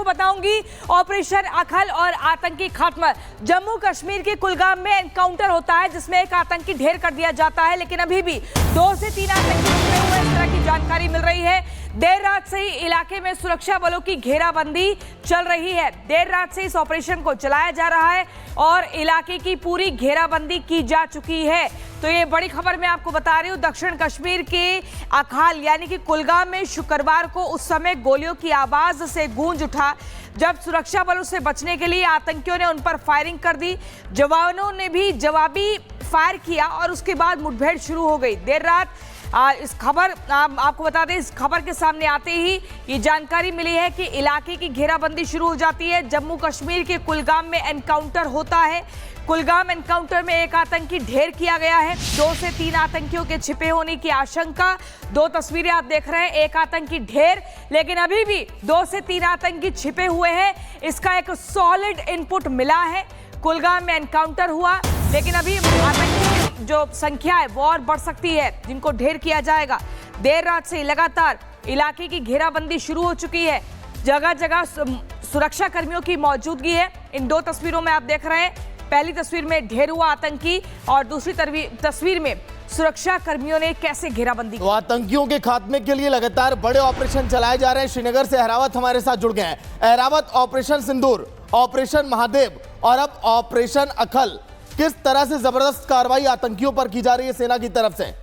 बताऊंगी ऑपरेशन अखल और आतंकी खात्मा। जम्मू कश्मीर के कुलगाम में एनकाउंटर होता है जिसमें एक आतंकी ढेर कर दिया जाता है, लेकिन अभी भी 2 से 3 आतंकी छुपे हुए इस तरह की जानकारी मिल रही है। देर रात से ही इलाके में सुरक्षा बलों की घेराबंदी चल रही है। देर रात से इस ऑपरेशन को चलाया जा रहा है और इलाके की पूरी घेराबंदी की जा चुकी है। तो ये बड़ी खबर मैं आपको बता रही हूँ। दक्षिण कश्मीर के अखाल यानी कि कुलगाम में शुक्रवार को उस समय गोलियों की आवाज से गूंज उठा जब सुरक्षा बलों से बचने के लिए आतंकियों ने उन पर फायरिंग कर दी। जवानों ने भी जवाबी फायर किया और उसके बाद मुठभेड़ शुरू हो गई। देर रात इस खबर आपको बता दें, इस खबर के सामने आते ही ये जानकारी मिली है कि इलाके की घेराबंदी शुरू हो जाती है। जम्मू कश्मीर के कुलगाम में एनकाउंटर होता है। कुलगाम एनकाउंटर में एक आतंकी ढेर किया गया है। 2 से 3 आतंकियों के छिपे होने की आशंका। 2 तस्वीरें आप देख रहे हैं, एक आतंकी ढेर, लेकिन अभी भी 2 से 3 आतंकी छिपे हुए हैं। इसका एक सॉलिड इनपुट मिला है। कुलगाम में एनकाउंटर हुआ, लेकिन अभी आतंकी की जो संख्या है वो और बढ़ सकती है जिनको ढेर किया जाएगा। देर रात से लगातार इलाके की घेराबंदी शुरू हो चुकी है। जगह जगह सुरक्षा कर्मियों की मौजूदगी है। इन 2 तस्वीरों में आप देख रहे हैं, पहली तस्वीर में ढेर हुआ आतंकी और दूसरी तस्वीर में सुरक्षा कर्मियों ने कैसे घेराबंदी की। तो आतंकियों के खात्मे के लिए लगातार बड़े ऑपरेशन चलाए जा रहे हैं। श्रीनगर से अहरावत हमारे साथ जुड़ गए हैं। अहरावत, ऑपरेशन सिंदूर, ऑपरेशन महादेव और अब ऑपरेशन अखल, किस तरह से जबरदस्त कार्रवाई आतंकियों पर की जा रही है सेना की तरफ से?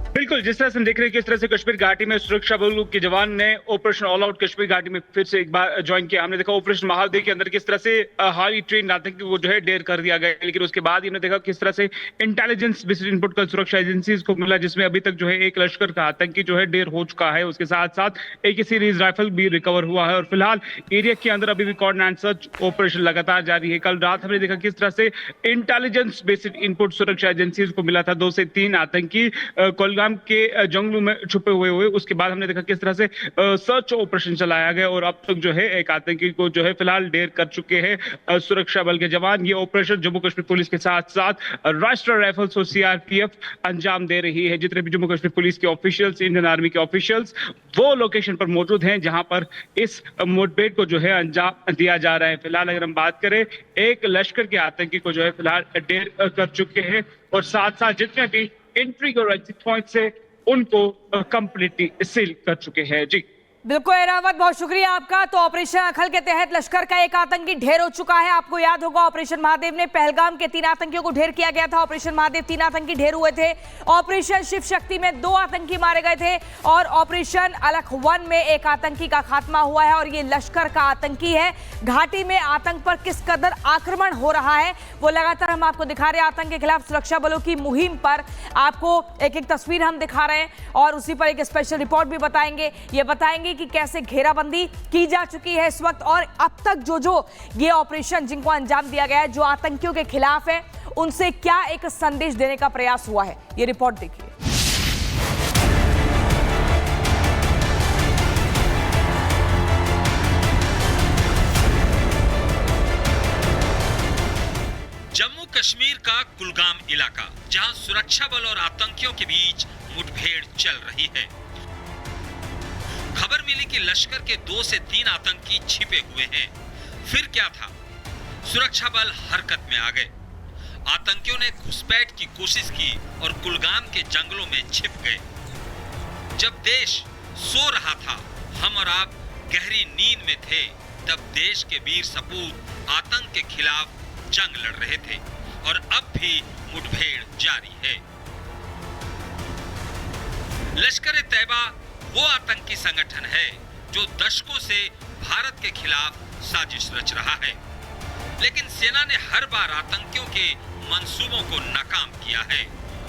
बिल्कुल, जिस तरह से हम देख रहे हैं किस तरह से कश्मीर घाटी में सुरक्षा बलों के जवान ने ऑपरेशन ऑल आउट कश्मीर घाटी में फिर से एक बार ज्वाइन किया। हमने देखा ऑपरेशन महादेव के अंदर किस तरह से हाई ट्रेन आतंकी को जो है ढेर कर दिया गया, लेकिन उसके बाद हमने देखा किस तरह से इंटेलिजेंस बेस्ड इनपुट कल सुरक्षा एजेंसीज को मिला, जिसमें अभी तक जो है एक लश्कर का आतंकी जो है ढेर हो चुका है। उसके साथ साथ एक सीरीज राइफल भी रिकवर हुआ है और फिलहाल एरिया के अंदर अभी भी कॉर्डिनेट एंड सर्च ऑपरेशन लगातार जारी है। कल रात हमने देखा किस तरह से इंटेलिजेंस बेस्ड इनपुट सुरक्षा एजेंसीज को मिला था। 2 से 3 आतंकी कुलगाम के जंगलों में छुपे हुए। उसके बाद हमने देखा किस तरह से सर्च ऑपरेशन चलाया गया और अब तक जो है एक आतंकी को जो है फिलहाल ढेर कर चुके हैं सुरक्षा बल के जवान। ये ऑपरेशन जम्मू कश्मीर पुलिस के साथ साथ राष्ट्रीय राइफल्स और सीआरपीएफ अंजाम दे रही है। जितने भी जम्मू कश्मीर पुलिस के ऑफिशियल्स, इंडियन आर्मी के ऑफिशियल्स वो लोकेशन पर मौजूद हैं जहां पर इस मुठभेड़ को जो है अंजाम दिया जा रहा है। फिलहाल अगर हम बात करें, एक लश्कर के आतंकी को जो है फिलहाल ढेर कर चुके हैं और साथ साथ जितने भी एंट्री और एग्जिट पॉइंट से उनको कंप्लीटली सील कर चुके हैं। जी बिल्कुल अहरावत, बहुत शुक्रिया आपका। तो ऑपरेशन अखल के तहत लश्कर का एक आतंकी ढेर हो चुका है। आपको याद होगा ऑपरेशन महादेव ने पहलगाम के 3 आतंकियों को ढेर किया गया था। ऑपरेशन महादेव 3 आतंकी ढेर हुए थे। ऑपरेशन शिव शक्ति में 2 आतंकी मारे गए थे और ऑपरेशन अलख 1 में एक आतंकी का खात्मा हुआ है और ये लश्कर का आतंकी है। घाटी में आतंक पर किस कदर आक्रमण हो रहा है वो लगातार हम आपको दिखा रहे हैं। आतंक के खिलाफ सुरक्षा बलों की मुहिम पर आपको एक तस्वीर हम दिखा रहे हैं और उसी पर एक स्पेशल रिपोर्ट भी बताएंगे। ये बताएंगे कि कैसे घेराबंदी की जा चुकी है इस वक्त और अब तक जो ये ऑपरेशन जिनको अंजाम दिया गया है, जो आतंकियों के खिलाफ है, उनसे क्या एक संदेश देने का प्रयास हुआ है। ये रिपोर्ट देखिए। जम्मू कश्मीर का कुलगाम इलाका, जहां सुरक्षा बल और आतंकियों के बीच मुठभेड़ चल रही है। खबर मिली कि लश्कर के 2 से 3 आतंकी छिपे हुए हैं। फिर क्या था? सुरक्षा बल हरकत में आ गए। आतंकियों ने घुसपैठ की कोशिश की और कुलगाम के जंगलों में छिप गए। जब देश सो रहा था, हम और आप गहरी नींद में थे, तब देश के वीर सपूत आतंक के खिलाफ जंग लड़ रहे थे और अब भी मुठभेड़ जारी है। लश्कर-ए-तैयबा वो आतंकी संगठन है जो दशकों से भारत के खिलाफ साजिश रच रहा है, लेकिन सेना ने हर बार आतंकियों के मंसूबों को नाकाम किया है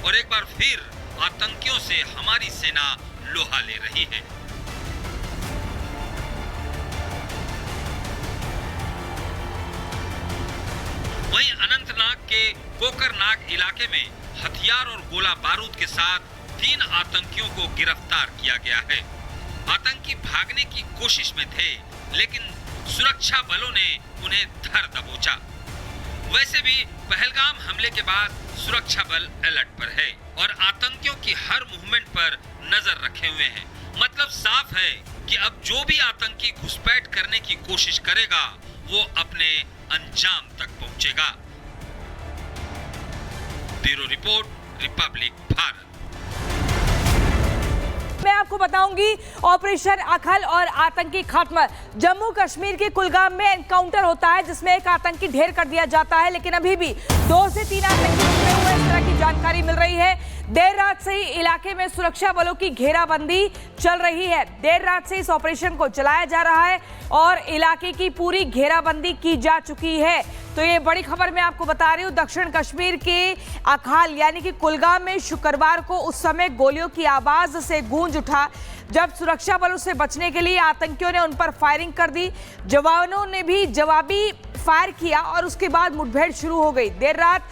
और एक बार फिर आतंकियों से हमारी सेना लोहा ले रही है। वहीं अनंतनाग के कोकरनाग इलाके में हथियार और गोला बारूद के साथ 3 आतंकियों को गिरफ्तार किया गया है। आतंकी भागने की कोशिश में थे, लेकिन सुरक्षा बलों ने उन्हें धर दबोचा। वैसे भी पहलगाम हमले के बाद सुरक्षा बल अलर्ट पर है और आतंकियों की हर मूवमेंट पर नजर रखे हुए हैं। मतलब साफ है कि अब जो भी आतंकी घुसपैठ करने की कोशिश करेगा वो अपने अंजाम तक पहुंचेगा। Bureau report, Republic Bharat. मैं आपको बताऊंगी ऑपरेशन अखल और आतंकी खात्मा। जम्मू कश्मीर के कुलगाम में एनकाउंटर होता है जिसमें एक आतंकी ढेर कर दिया जाता है, लेकिन अभी भी 2 से 3 आतंकी छुपे हुए इस तरह की जानकारी मिल रही है। देर रात से ही इलाके में सुरक्षा बलों की घेराबंदी चल रही है। देर रात से इस ऑपरेशन को चलाया जा रहा है और इलाके की पूरी घेराबंदी की जा चुकी है। तो ये बड़ी खबर मैं आपको बता रही हूँ। दक्षिण कश्मीर के अखाल यानी कि कुलगाम में शुक्रवार को उस समय गोलियों की आवाज से गूंज उठा जब सुरक्षा बलों से बचने के लिए आतंकियों ने उन पर फायरिंग कर दी। जवानों ने भी जवाबी फायर किया और उसके बाद मुठभेड़ शुरू हो गई। देर रात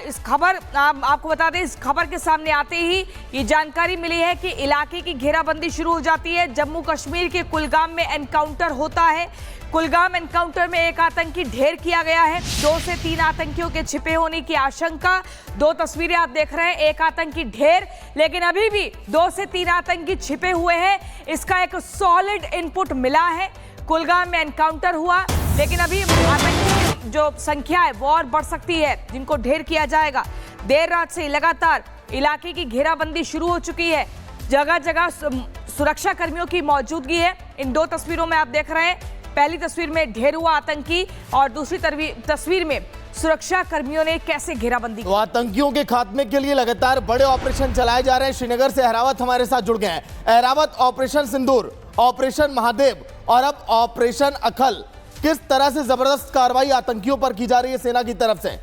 इस खबर आपको बता दें, इस खबर के सामने आते ही ये जानकारी मिली है कि इलाके की घेराबंदी शुरू हो जाती है। जम्मू कश्मीर के कुलगाम में एनकाउंटर होता है। कुलगाम एनकाउंटर में एक आतंकी ढेर किया गया है। 2 से 3 आतंकियों के छिपे होने की आशंका। 2 तस्वीरें आप देख रहे हैं, एक आतंकी ढेर, लेकिन अभी भी 2 से 3 आतंकी छिपे हुए हैं। इसका एक सॉलिड इनपुट मिला है। कुलगाम में एनकाउंटर हुआ, लेकिन अभी आतंकी की जो संख्या है वो और बढ़ सकती है जिनको ढेर किया जाएगा। देर रात से लगातार इलाके की घेराबंदी शुरू हो चुकी है। जगह जगह सुरक्षा कर्मियों की मौजूदगी है। इन 2 तस्वीरों में आप देख रहे हैं, पहली तस्वीर में ढेर हुआ आतंकी और दूसरी तस्वीर में सुरक्षा कर्मियों ने कैसे घेराबंदी की। तो आतंकियों के खात्मे के लिए लगातार बड़े ऑपरेशन चलाए जा रहे हैं। श्रीनगर से अहरावत हमारे साथ जुड़ गए हैं। अहरावत, ऑपरेशन सिंदूर, ऑपरेशन महादेव और अब ऑपरेशन अखल, किस तरह से जबरदस्त कार्रवाई आतंकियों पर की जा रही है सेना की तरफ से?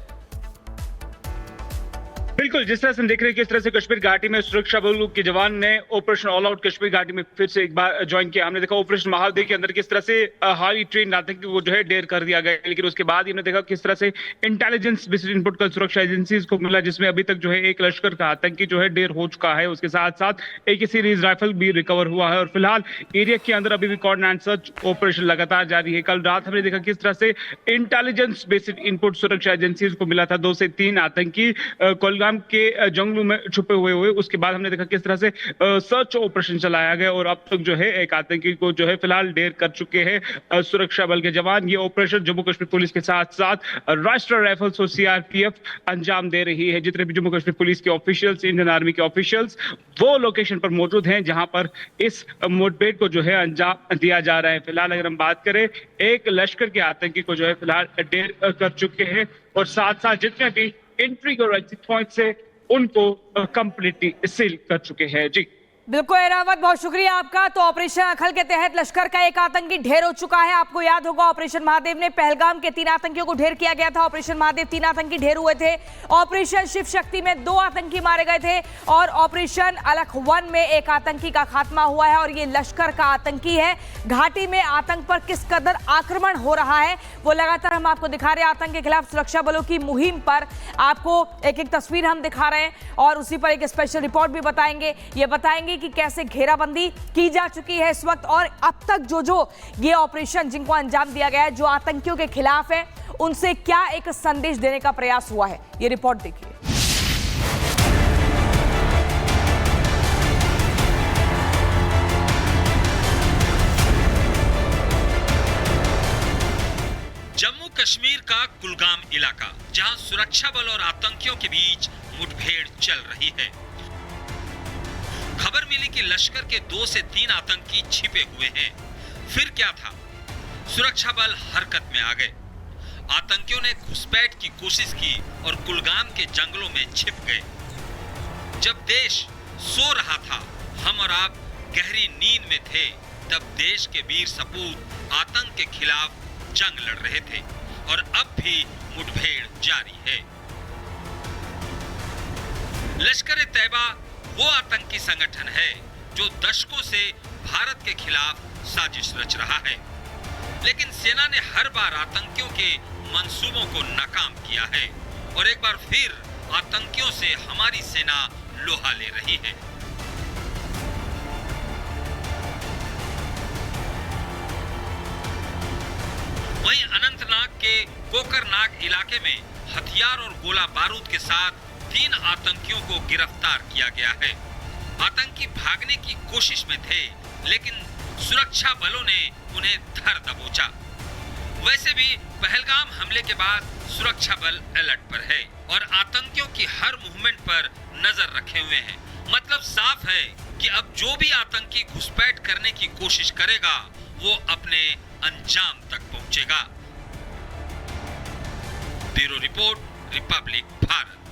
बिल्कुल, जिस तरह से हम देख रहे हैं किस तरह से कश्मीर घाटी में सुरक्षा बलों के जवान ने ऑपरेशन ऑल आउट कश्मीर घाटी में फिर से एक बार ज्वाइन किया। हमने देखा ऑपरेशन महादेव के अंदर किस तरह से हाईली ट्रेन आतंकी को जो है ढेर कर दिया गया, लेकिन उसके बाद हमने देखा किस तरह से इंटेलिजेंस बेस्ड इनपुट कल सुरक्षा एजेंसीज को मिला, जिसमें अभी तक जो है एक लश्कर का आतंकी जो है ढेर हो चुका है। उसके साथ साथ एक सीरीज राइफल भी रिकवर हुआ है और फिलहाल एरिया के अंदर अभी भी कोऑर्डिनेट सर्च ऑपरेशन लगातार जारी है। कल रात हमने देखा किस तरह से इंटेलिजेंस बेस्ड इनपुट सुरक्षा एजेंसीज को मिला था। 2 से 3 आतंकी कुलगाम के जंगलों में छुपे हुए। उसके बाद हमने देखा किस तरह से सर्च ऑपरेशन चलाया गया और अब तक जो है एक आतंकी को जो है फिलहाल ढेर कर चुके हैं सुरक्षा बल के जवान। ये ऑपरेशन जम्मू कश्मीर पुलिस के साथ साथ राष्ट्रीय राइफल्स और सीआरपीएफ अंजाम दे रही है। जितने भी जम्मू कश्मीर पुलिस के ऑफिशियल्स, इंडियन आर्मी के ऑफिशियल्स वो लोकेशन पर मौजूद हैं जहां पर इस मुठभेड़ को जो है अंजाम दिया जा रहा है। फिलहाल अगर हम बात करें, एक लश्कर के आतंकी को जो है फिलहाल ढेर कर चुके हैं और साथ साथ जितने भी एंट्री और एग्जिट पॉइंट से उनको कंप्लीटली सील कर चुके हैं। जी बिल्कुल एरावत, बहुत शुक्रिया आपका। तो ऑपरेशन अखल के तहत लश्कर का एक आतंकी ढेर हो चुका है। आपको याद होगा ऑपरेशन महादेव ने पहलगाम के 3 आतंकियों को ढेर किया गया था। ऑपरेशन महादेव 3 आतंकी ढेर हुए थे। ऑपरेशन शिव शक्ति में 2 आतंकी मारे गए थे और ऑपरेशन अलख 1 में एक आतंकी का खात्मा हुआ है और ये लश्कर का आतंकी है। घाटी में आतंक पर किस कदर आक्रमण हो रहा है वो लगातार हम आपको दिखा रहे हैं। आतंक के खिलाफ सुरक्षा बलों की मुहिम पर आपको एक एक तस्वीर हम दिखा रहे हैं और उसी पर एक स्पेशल रिपोर्ट भी बताएंगे। ये बताएंगे कि कैसे घेराबंदी की जा चुकी है इस वक्त और अब तक जो ये ऑपरेशन जिनको अंजाम दिया गया है, जो आतंकियों के खिलाफ है, उनसे क्या एक संदेश देने का प्रयास हुआ है। ये रिपोर्ट देखिए। जम्मू कश्मीर का कुलगाम इलाका, जहां सुरक्षा बल और आतंकियों के बीच मुठभेड़ चल रही है। खबर मिली कि लश्कर के 2 से 3 आतंकी छिपे हुए हैं। फिर क्या था? सुरक्षा बल हरकत में आ गए। आतंकियों ने घुसपैठ की कोशिश की और कुलगाम के जंगलों में छिप गए। जब देश सो रहा था, हम और आप गहरी नींद में थे, तब देश के वीर सपूत आतंक के खिलाफ जंग लड़ रहे थे और अब भी मुठभेड़ जारी है। लश्कर-ए-तैयबा वो आतंकी संगठन है जो दशकों से भारत के खिलाफ साजिश रच रहा है, लेकिन सेना ने हर बार आतंकियों के मंसूबों को नाकाम किया है और एक बार फिर आतंकियों से हमारी सेना लोहा ले रही है। वहीं अनंतनाग के कोकरनाग इलाके में हथियार और गोला बारूद के साथ 3 आतंकियों को गिरफ्तार किया गया है। आतंकी भागने की कोशिश में थे, लेकिन सुरक्षा बलों ने उन्हें धर दबोचा। वैसे भी पहलगाम हमले के बाद सुरक्षा बल अलर्ट पर है और आतंकियों की हर मूवमेंट पर नजर रखे हुए हैं। मतलब साफ है कि अब जो भी आतंकी घुसपैठ करने की कोशिश करेगा वो अपने अंजाम तक पहुंचेगा। Bureau report, Republic Bharat.